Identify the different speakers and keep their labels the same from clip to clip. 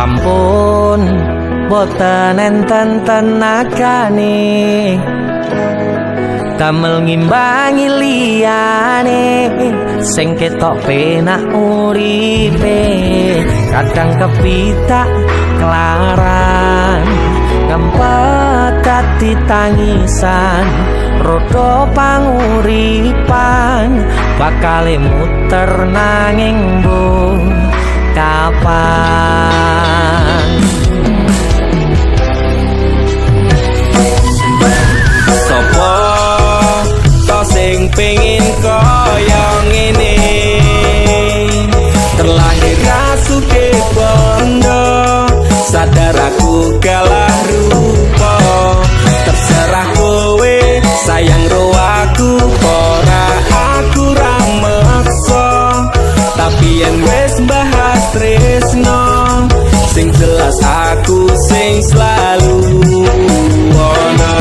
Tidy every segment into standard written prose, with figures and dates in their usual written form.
Speaker 1: sampun boten enten tenagane damel ngimbangi liyane sing ketok penak uripe kadang kepitak kelaran kempet dadi tangisan rodo panguripan bakale muter nanging mbuh kapan sopo to sing pengin kaya ngene terlahir rasuke bondo sadar aku kalah rupa terserah kowe sayang ro aku ora aku ra meksa tapi yen wis bahas tresno sing jelas aku sing selalu ono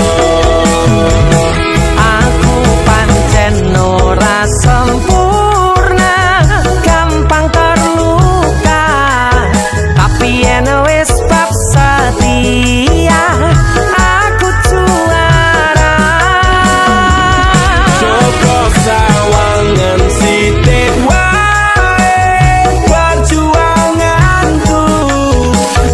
Speaker 1: aku pancen ora sempurna gampang terluka tapi yen wis bab setia aku juara Joko sawangan sithik wae perjuanganku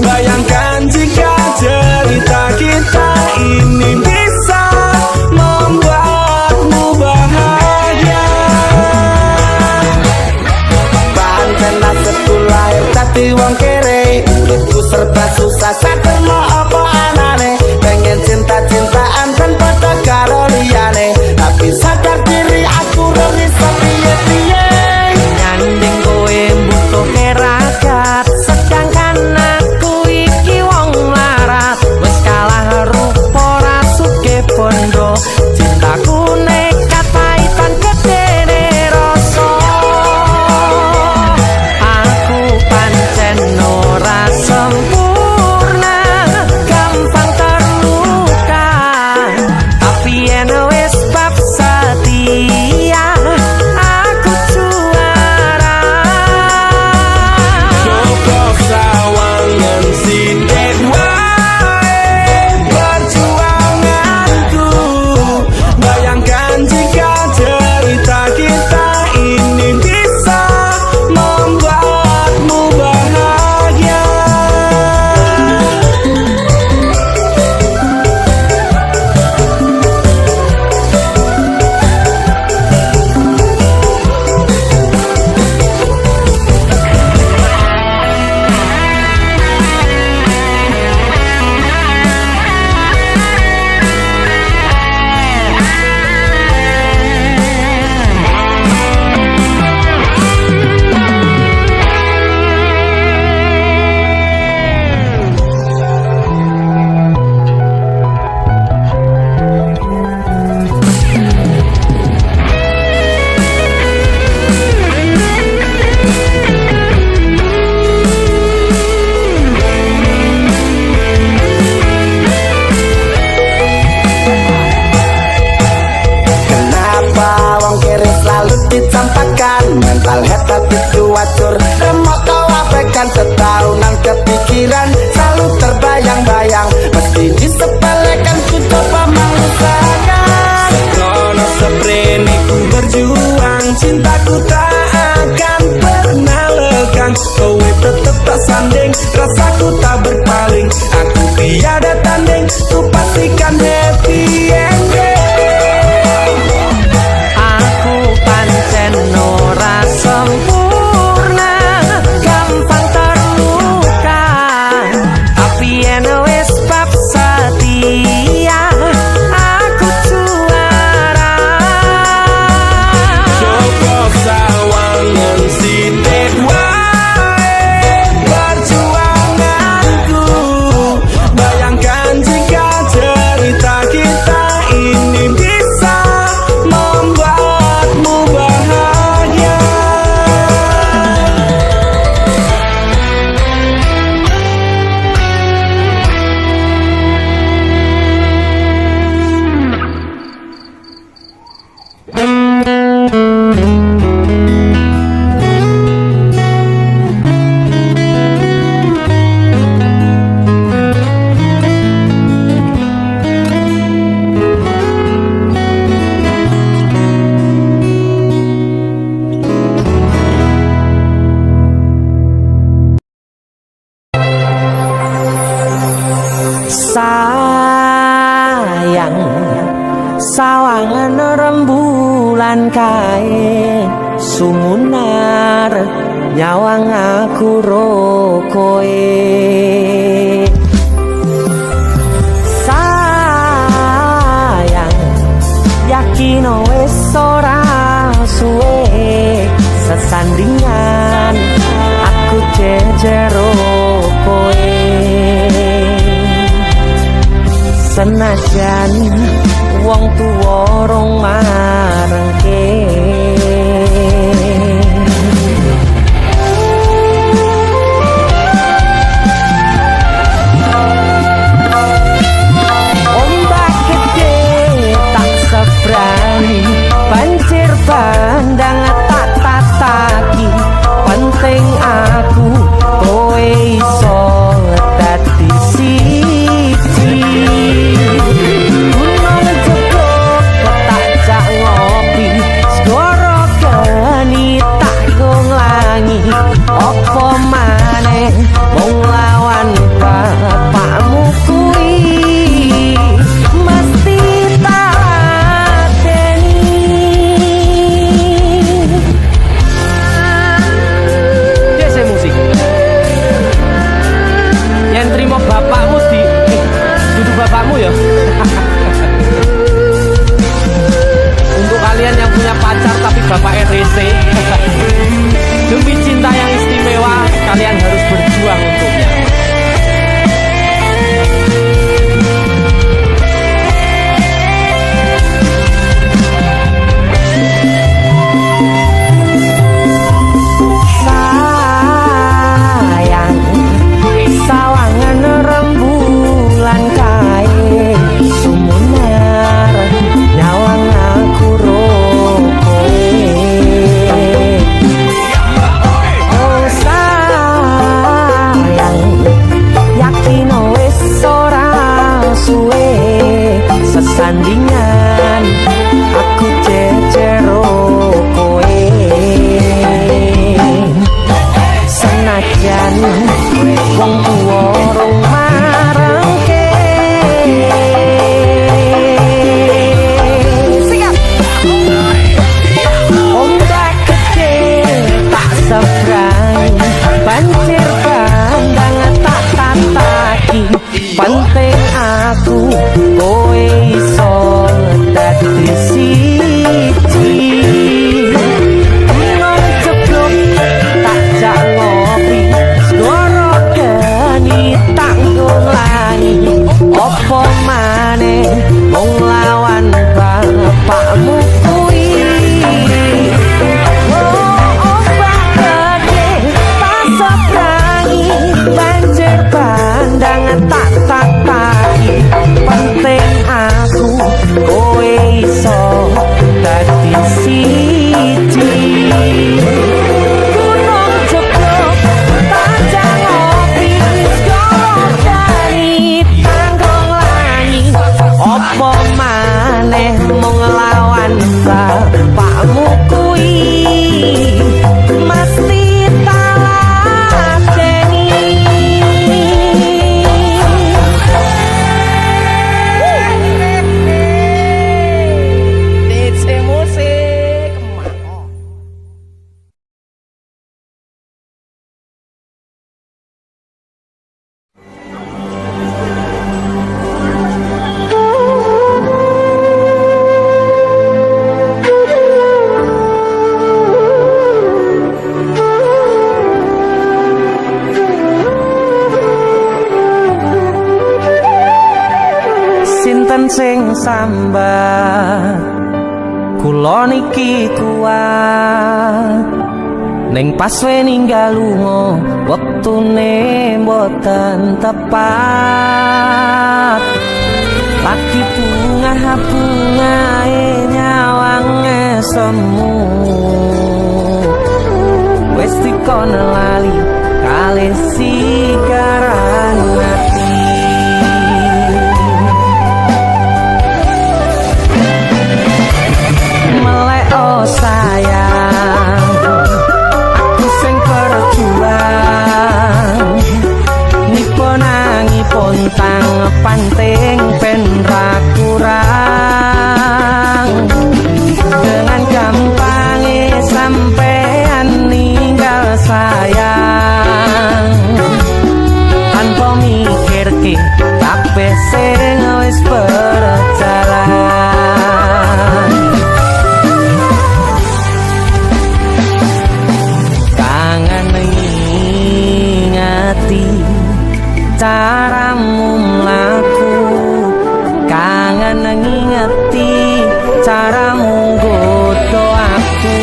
Speaker 1: bayangkan jika cerita kita ini bisa membuatmu bahagia pancen nasibku lahir dadi wong kere uripku serba susah sadar mau apa anane pengen cinta-cintaan dan pada karo liyane tapi sadar diri aku ora iso piye-piye nyanding kowe butuh keragat sedangkan aku iki wong larat wis kalah rupa rasuke bondo cintaku nekat paitan gedene rasa aku pancen ora sempurna gampang terluka tapi yen wis bab setia aku juara Joko sawangan sithik wae perjuanganku bayangkan jika cerita kita ini bisa membuatmu bahagia kenapa wong kiri selalu dicampakkan mental head tapi cuacur remok kau abaikan setahunan kepikiran selalu terbayang-bayang mesti disepelekan ku coba mengusahakan sekrono seprene ku berjuang cintaku tak akan pernah lekang kowe tetep tak sanding rasaku tak berpaling aku tiada tanding ku pastikan happy ending aku pancen ora sempurna gampang terluka tapi yen wis bab setia aku juara Joko sawangan sithik wae perjuanganku bayangkan jika
Speaker 2: sumunar nyawang aku ro koe. Sayang yakin wis ora suwe sesandingan aku jejero koe. Senajan wong tuwa rong marengke ombak gede tak sebrani banjir bandang tak tataki penting aku kowe iso dadi siji. Gunung jebok tak jak ngopi segoro geni tak gonglangi opo maneh wong lawan bapakmu kuwi mesti tak deni. Dese musik yang terima bapakmu di duduk bapakmu ya. Untuk kalian yang punya pacar tapi bapak RC demi cinta yang istimewa kalian harus berjuang untuknya. Sayang sawangan rembulan kae sumunar nyawang aku ro koe. Oh sayang yakin wis ora suwe sesandingan aku jejero koe. Senajan wong tuwa rong marengke ombak gede tak sebrang banjir bandang tak tataki penting aku kowe iso dadi siji. Gunung jeblok tak jak ngopi segoro geni tak nglangi opo maneh wong lawan bapakmu kuwi. Ombak gede tak sebrangi banjir bandang tak tataki penting aku kowe iso dadi siji. Gunung jeblok tak jak ngopi segoro geni tanggung langi opo maneh mung lawan bapakmu kuwi mesti tak ladeni. DC musik kemana? Sinten sing sambat kula niki kuat ning pas we ninggal lunga wektune mboten tepat. Lagi bungae nyawange semu wis dikono lali kalih sigaran ati. Melek oh sayang aku sing berjuang nipo nangi pontang panting pen ra kurang dengan gampang
Speaker 3: caramu mlaku, kangen ngingeti caramu godho aku.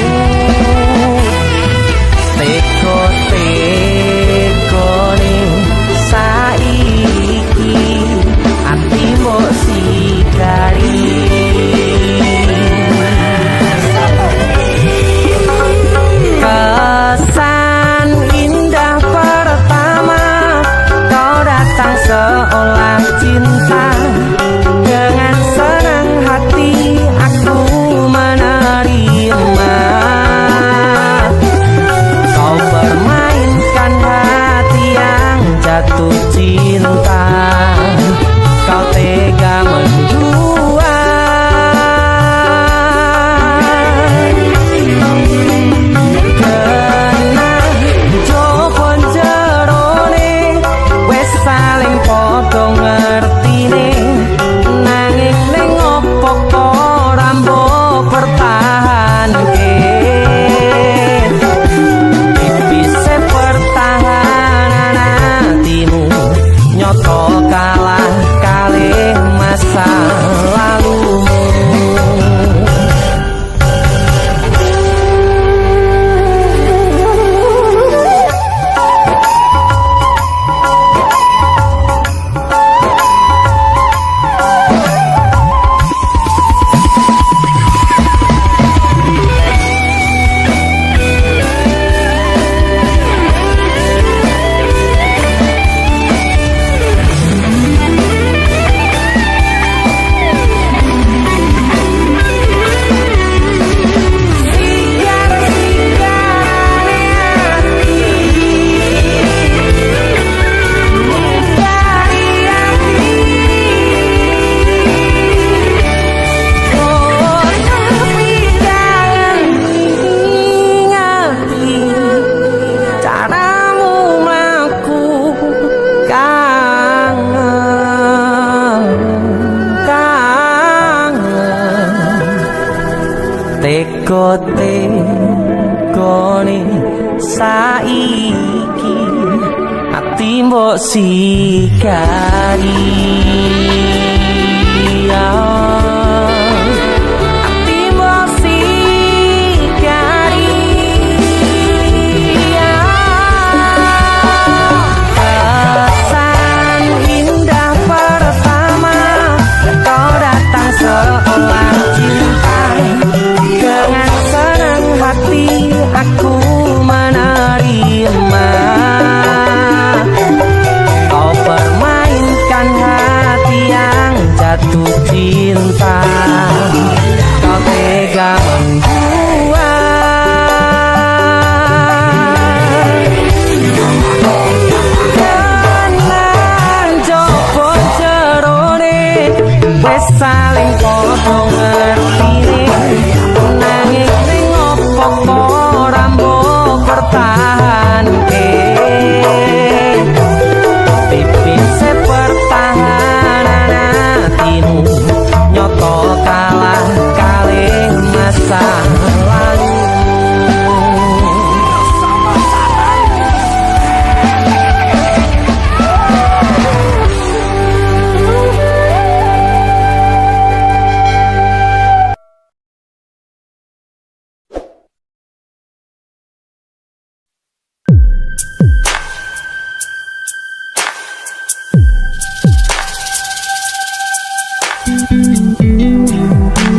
Speaker 3: Teko ning saiki ati mbok sikari. Kesan indah pertama kau datang seolah cinta, dengan senang hati aku menerima. Kau permainkan hati yang jatuh cinta, kau tega mendua. Kena jopon jerone wes saling podo ngertine, nanging ning opo ora mbok pertahanke. Bisa pertahanan hatimu nyoto kalah kalih masa lalumu. Tekone saiki ati mbok sikari. Ati mbok sikari. Kesan indah pertama kau datang seolah cinta, dengan senang hati aku menerima. Kau permainkan hati yang jatuh cinta, kau tega membuat. Kenan jopo jerone wes saling podo ngertine, nanging ning opo ora mbok pertahanke. Tipis pertahanan hatimu nyoto kalah kalih masa lalu.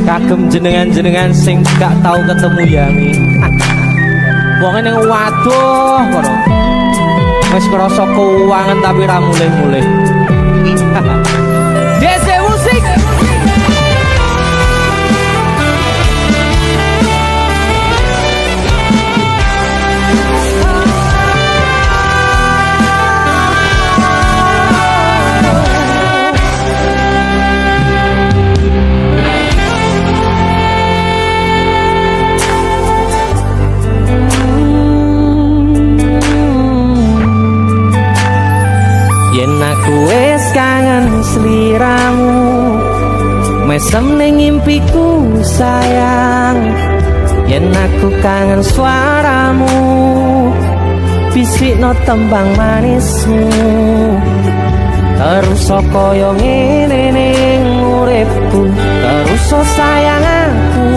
Speaker 3: Kagem jenengan-jenengan sing gak tau ketemu Yami. Wong ning waduh kono. Wis krasa keuangan tapi ra mulih-mulih. DC musik. Yen aku wis kangen sliramu, mesem ning impiku sayang. Yen aku kangen suaramu, bisikno tembang manismu. terus kaya ngene ning uripku terus sayang aku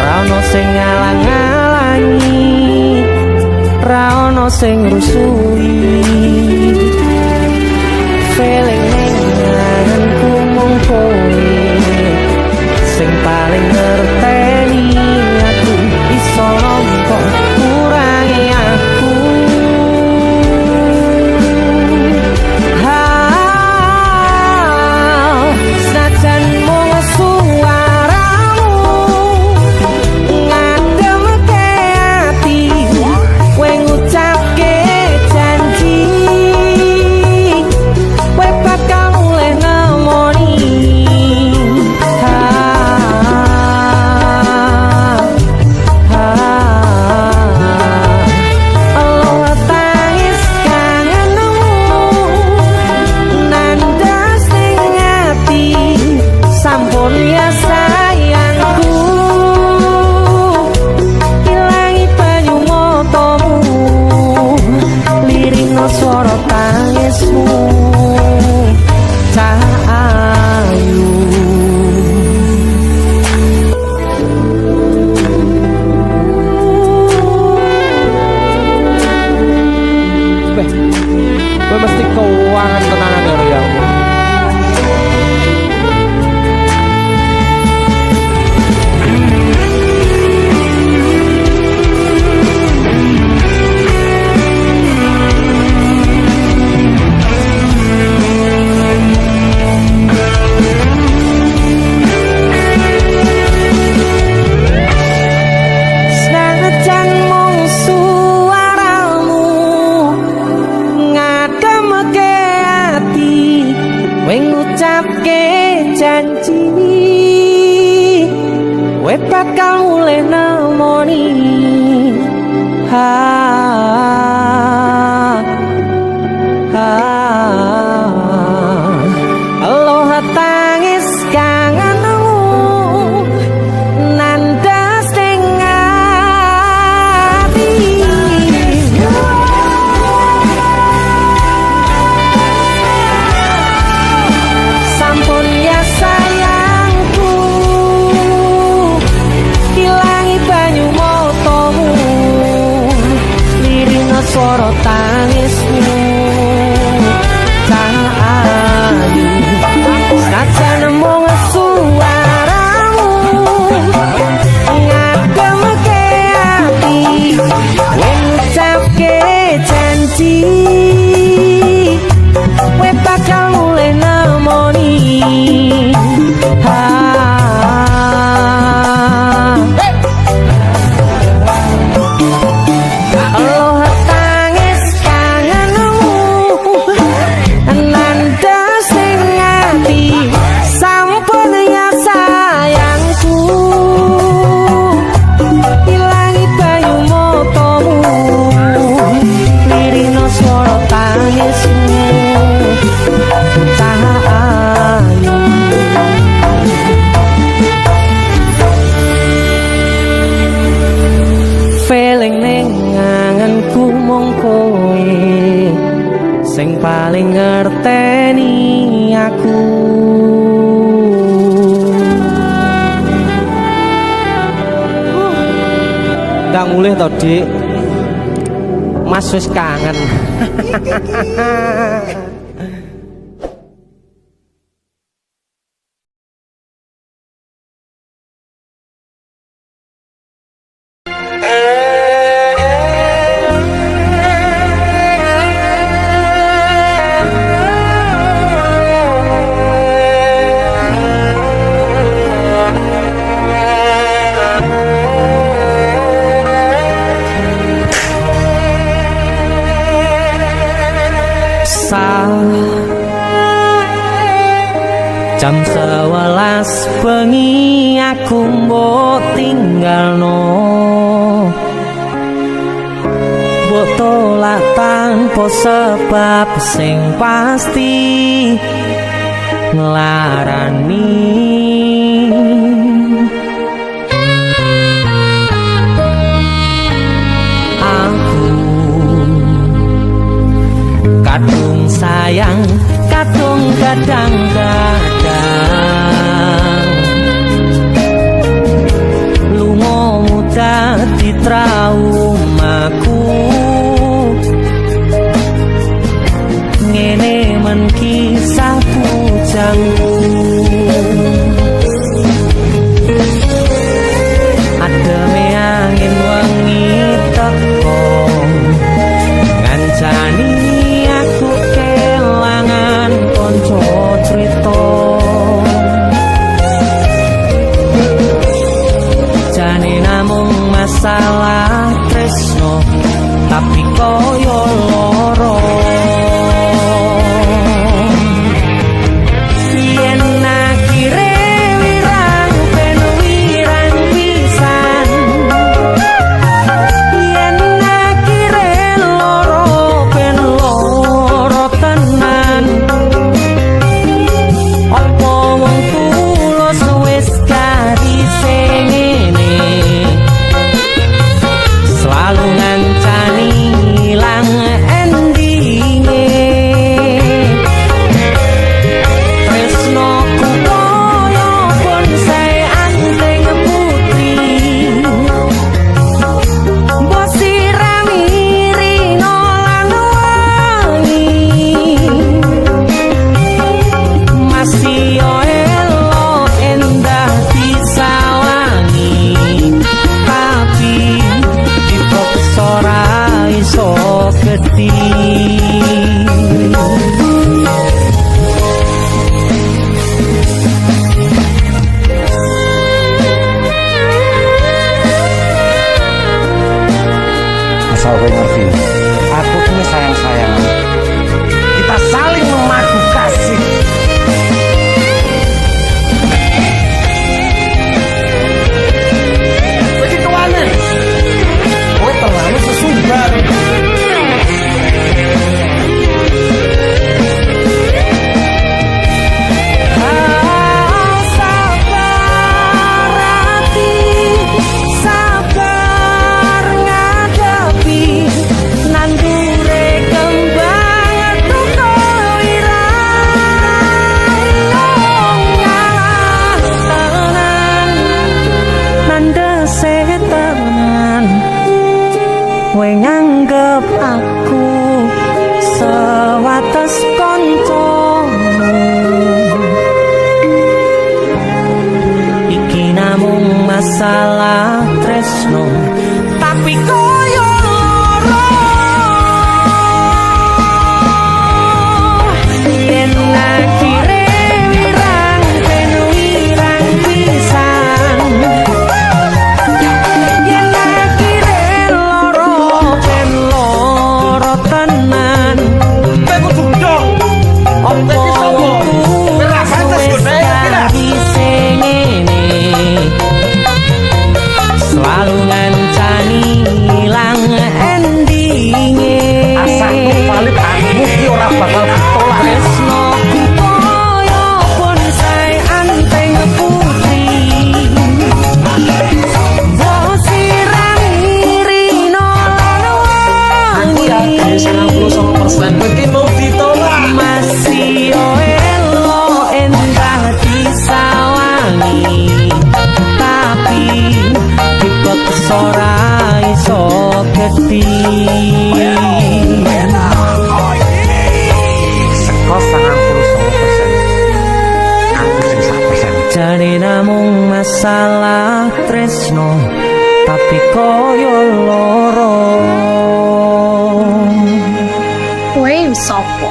Speaker 3: ra ono sing ngalang-alangi ra ono sing rusui feeling ning nganku mung kowe sing paling ngerteni aku iso nampa kurangi aku senajan mung suaramu ngademke ati kowe ngucapke janji kowe bakal mulih nemoni sampun ya sayangku ilangi banyu matamu lirino swara tangismu cahayu gue mesti keuangan tenanan ya Royal. Janji kowe bakal mulih nemoni aloha tangis kangenmu nandas ning ati sampun ya sayangku ilangi banyu matamu lirino swara tangismu cahayu senajan mung suaramu ngademke ati kowe ngucapke janji kowe bakal mulih nemoni aloha tangis kangenmu nandas ning ati sampun ya sayangku ilangi banyu matamu lirino swara tangismu cahayu feeling ning ngangenku mung kowe sing paling ngerteni aku ndang mulih to Dik Mas wis kangen jam 11 bengi aku mbok tinggalno mbok tolak tanpa sebab sing pasti nglarani aku kadung saya sayang kadung kadang-kadang lungamu dadi traumaku ngene men kisah bujangku ademe angin wengi teko ngancani aku kelangan konco crita jane namung masalah tresno tapi koyo loro yen akhire wirang ben wirang pisan yen akhire loro ben loro tenan opo wong tulus wis karise ngene selalu ngancani ilang endinge tresnoku koyo bonsai anteng putri mbok sirami rino lan wangi masih yo elo endah disawangi tapi dipokes ora iso gedhi
Speaker 4: asal gue ngerti aku punya sayang-sayangan kita saling memadu kasih begitu aneh gue terlalu sesumbar
Speaker 3: sabar hati sabar ngadepi nandure kembang tuko irang ngalah tenan nandese tenan we nganggep aku sewates koncomu iki namung masalah tresno tapi koyo loro yen akhire wirang ben wirang pisan yen akhire loro ben loro tenan opo selalu ngancani ilang endinge
Speaker 4: asakku paling aku ki ora bakal ditolak
Speaker 3: tresnoku koyo bonsai anteng putri mbok sirami rino lan wangi
Speaker 4: 99% iki mau ditolak
Speaker 3: masih yo elo endah disawangi tapi dipekes ora iso gedhi
Speaker 4: seko 99% aku sing 1%.
Speaker 3: jane namung masalah tresno tapi koyo loro
Speaker 5: kowe sapa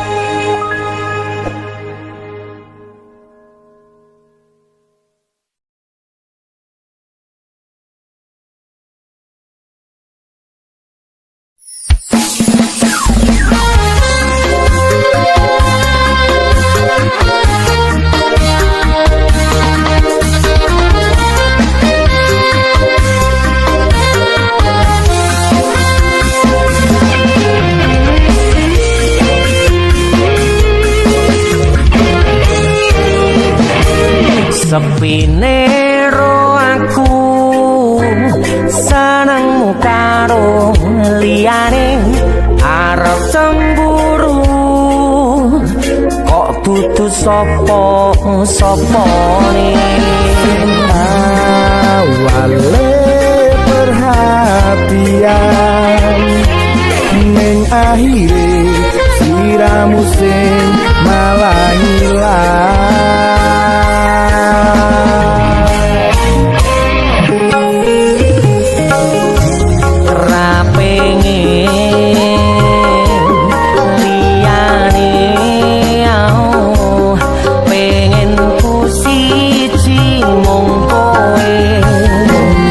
Speaker 3: sepine ro aku senengmu karo liyane arep cemburu sopone
Speaker 1: awale perhatian ning akhire siramu sing malah
Speaker 3: ra pengen liyane pengen ku siji mung kowe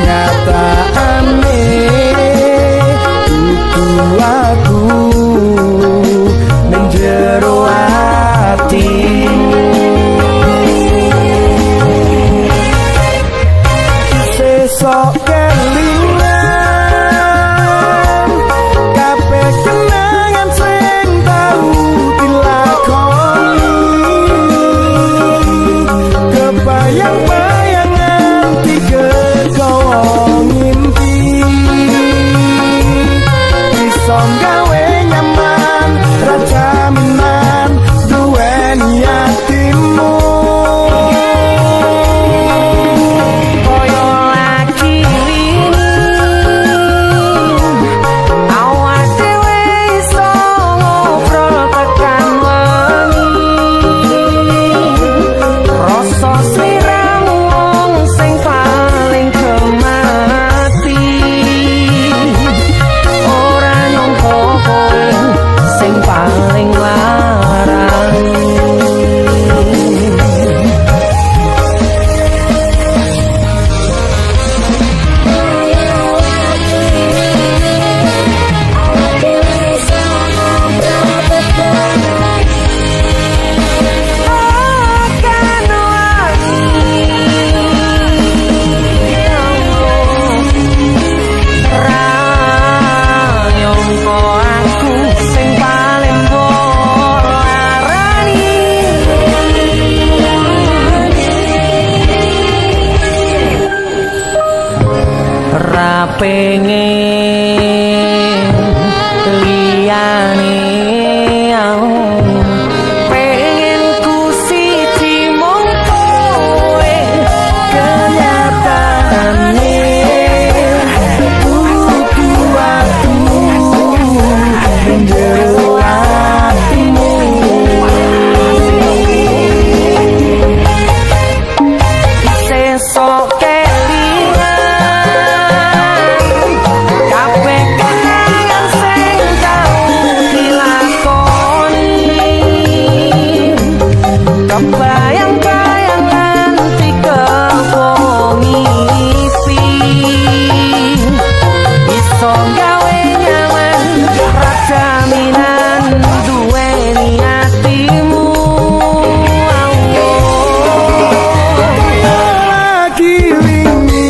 Speaker 1: nyatane kudu aku ning jero atimu sesok kelingan kabeh kenangan sing tau dilakoni kebayang-bayangan digegawa ngimpi iso gawe nyaman rajaminan duweni atimu
Speaker 3: koyo lagi awak dhewe iso ngobrol tekan wengi rasa sliramu wong sing paling kemati ora nyangka kowe sing paling larang pengen liyane pengen ku siji mung kowe
Speaker 1: kenyataane kudu aku ning jero atimu
Speaker 3: sesok kelingan kabeh kenangan sing tau dilakoni kebayang-bayangan dikepo ngipi iso gawe nyaman rajaminan duweni atimu
Speaker 1: lagi wingi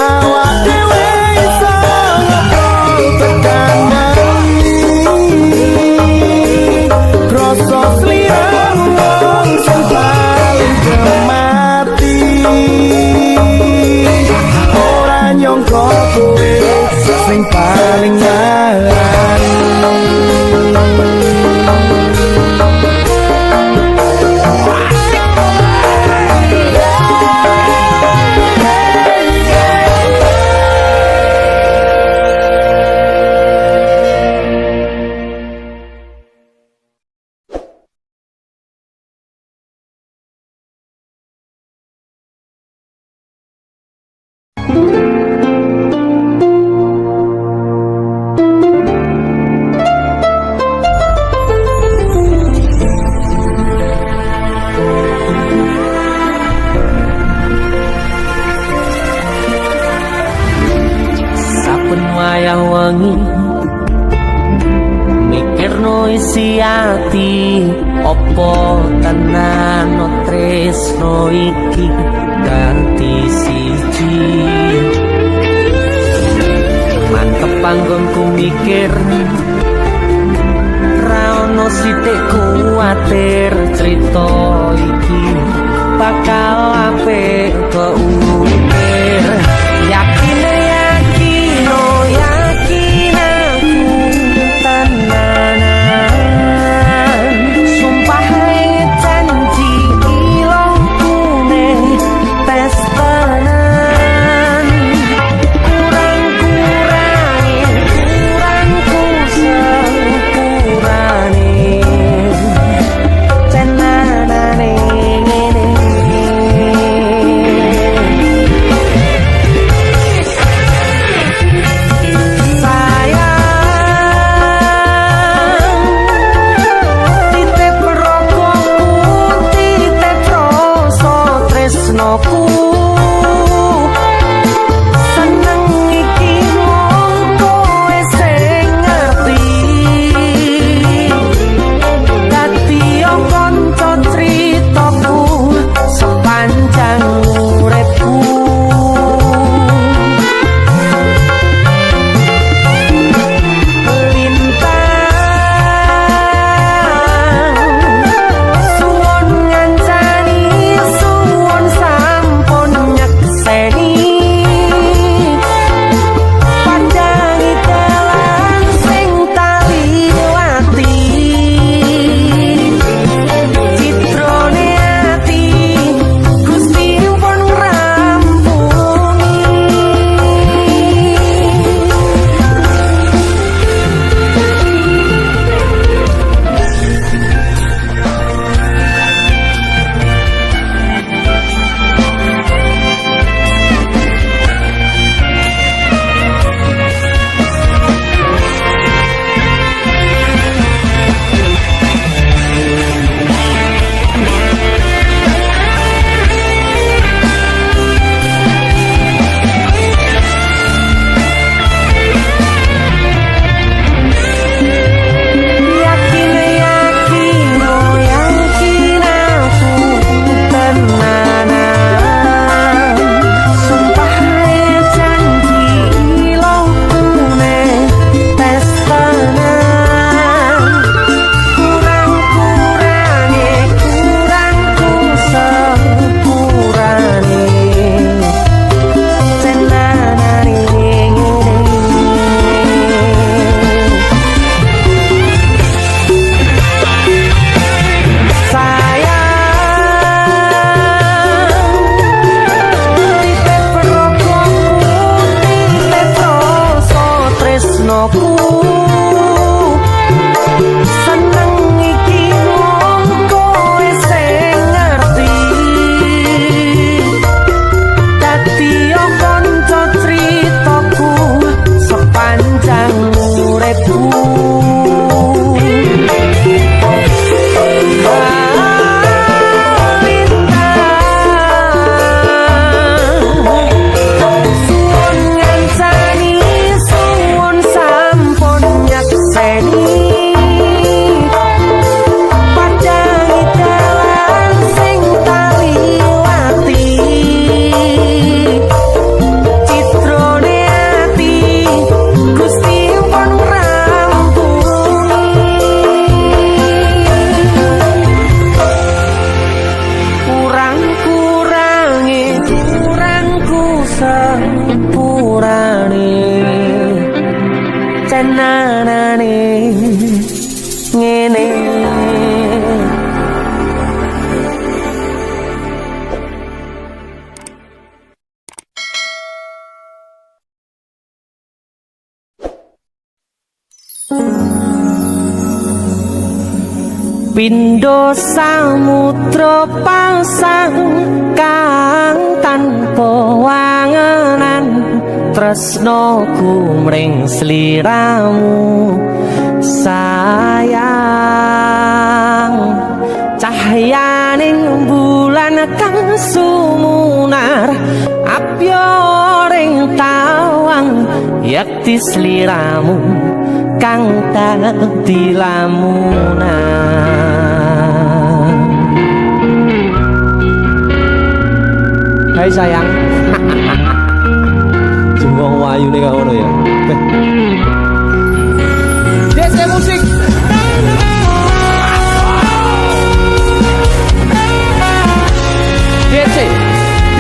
Speaker 1: awak dhewe iso ngobrol tekan krasa sliramu wong sing paling kemati ora nyangka kowe sing paling larang
Speaker 3: saben wayah wengi mikirno isi ati opo tenan tresno iki ganti siji mantep panggonku mikir ra ono sithik kuwatir crita iki bakal apik keukir yakin aku tenanan tenanane ngene. Pindho samudra pasang kang tanpa wangenan tresnaku mring sliramu sayang cahyaning bulan kang sumunar apyoring tawang yakti sliramu kang dadi lamunan. Hai sayang. Jengwong wayu nih kau ya. DC musik. DC.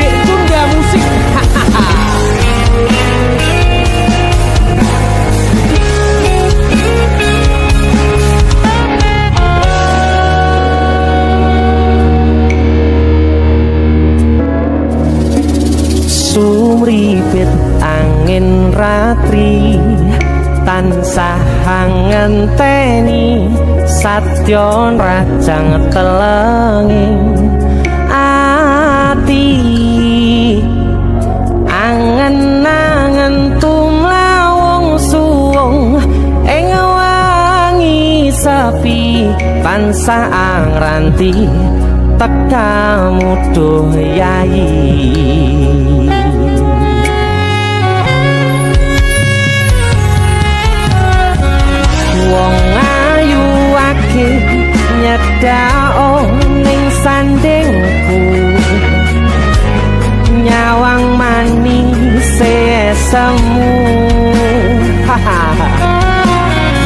Speaker 3: Dek tunda musik. Sumripit angin ratri tansah ngenteni satya rajang telenging ati angen-angen tumlawung suwung ing wangi sepi tansah angranti tekamu duh yayi. Wong ayu akeh nyedhao ning sandingku nyawang manis semu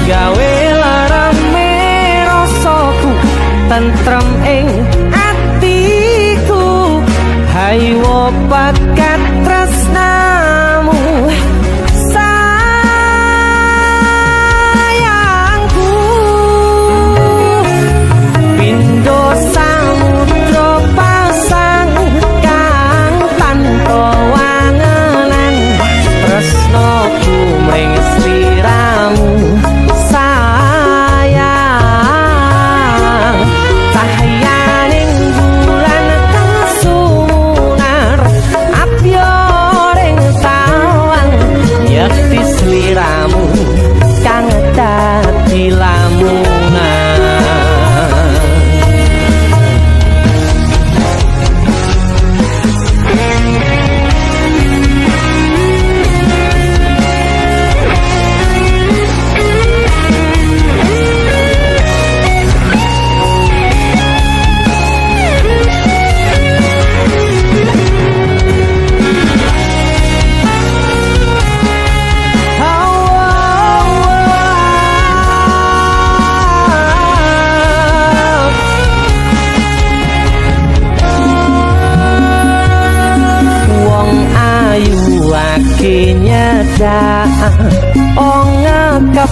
Speaker 3: gawe larame rasaku tentrem ing atiku haywo pakat tresnamu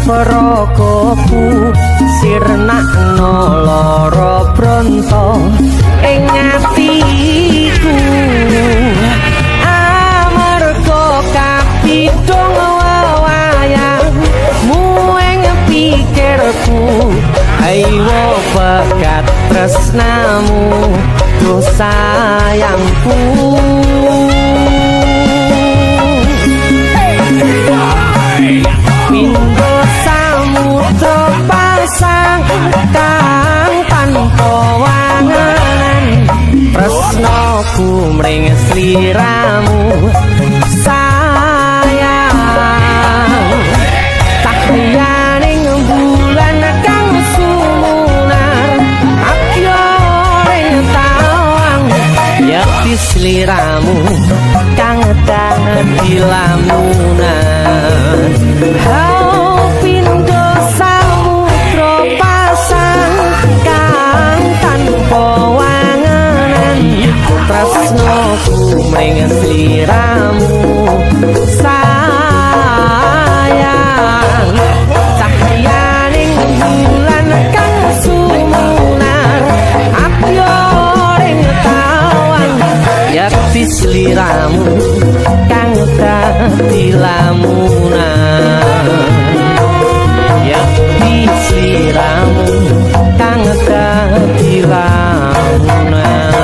Speaker 3: Prokoku sirnakno lara bronto ing atiku amarga kapidhong wayangmu ing pikirku ayo pekat tresnamu duh sayangku. Pindho samudra pasang kang tanpa wangenan tresnaku mring sliramu sayang cahyaning bulan kang sumunar apyoring tawang yakti sliramu kang dadi lamunan. Pindho samudra pasang kang tanpa wangenan tresnaku mring sliramu sayang sliramu kang dadi lamunan yakti sliramu kang dadi lamunan.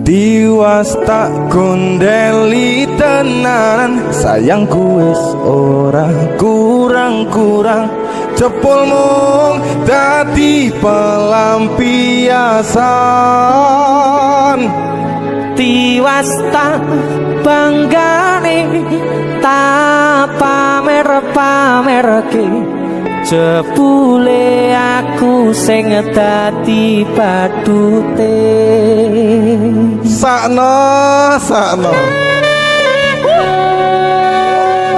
Speaker 1: Tiwas tak gondeli tenanan, sayangku wis ora kurang-kurang, cepul mung dadi pelampiasan.
Speaker 3: Tiwas tak banggane tak pamer-pamerke, jebule aku sing dadi badute.
Speaker 1: Sakno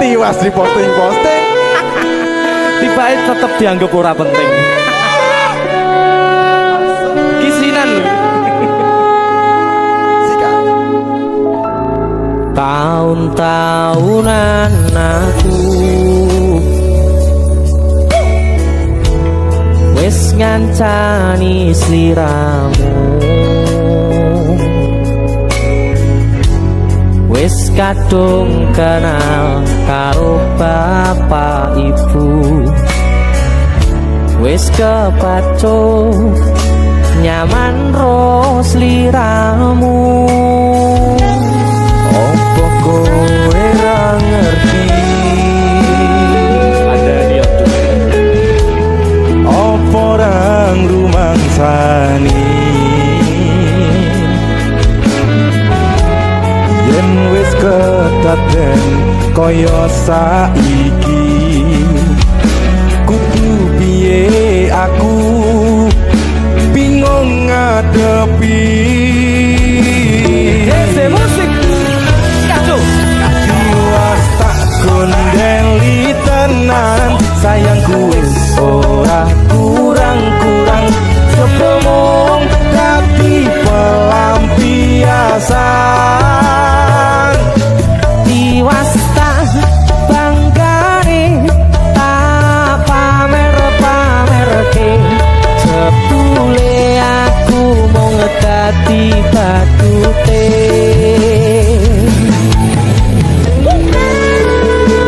Speaker 1: Tiwas di posting
Speaker 3: Tibae tetep dianggap ora penting. Kisinan tahun-tahunan aku wis ngancani sliramu, wis kadung kenal karo bapak ibu, wis kepacu nyaman ro sliramu. Opo kowe ra ngerti ada dia
Speaker 1: opo rang rumangsani yen wis kedaden kaya saiki, kudu piye aku bingung ngadepi.
Speaker 3: musik kacau.
Speaker 1: Tiwas tak gondeli tenan, sayangku wis ora kurang-kurang, sepomong dadi pelampiasan.
Speaker 3: Tiwas tak banggane tak pamer-pamerke, jebule aku mung dadi badute.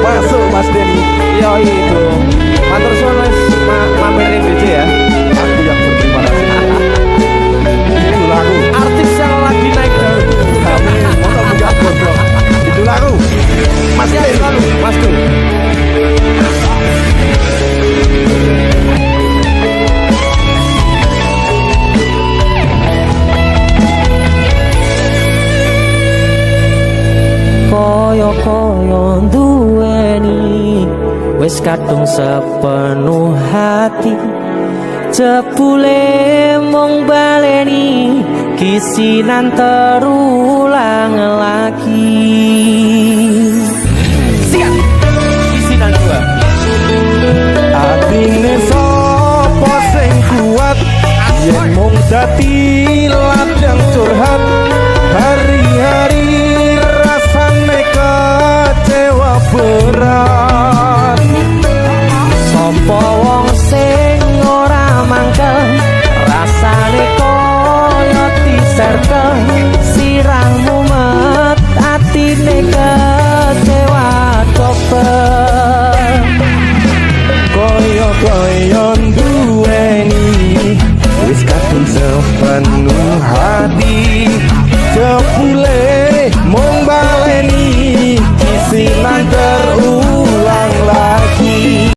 Speaker 1: Masuk Mas Denny.
Speaker 3: Yo itu matur suwun wis mampir BC ya.
Speaker 1: Aku yang berterima kasih. Itu lagu.
Speaker 3: Artis yang lagi naik daun.
Speaker 1: Kami mau menjawab gondrong. Itu lagu. Mas Denny.
Speaker 3: Mas tuh. Koyo-koyo duweni wis kadung sepenuh hati, jebule mung baleni kisinan terulang lagi. Siap kisinan dua.
Speaker 1: Atine sapa sing kuat yen mung dadi ladang curhat, hari-hari rasane kecewa berat.
Speaker 3: Sopo wong sing ora mangkel, rasane koyo diserkel, sirahmu met atine kecewa coba.
Speaker 1: Koyo-koyo duweni wis kadung sepenuh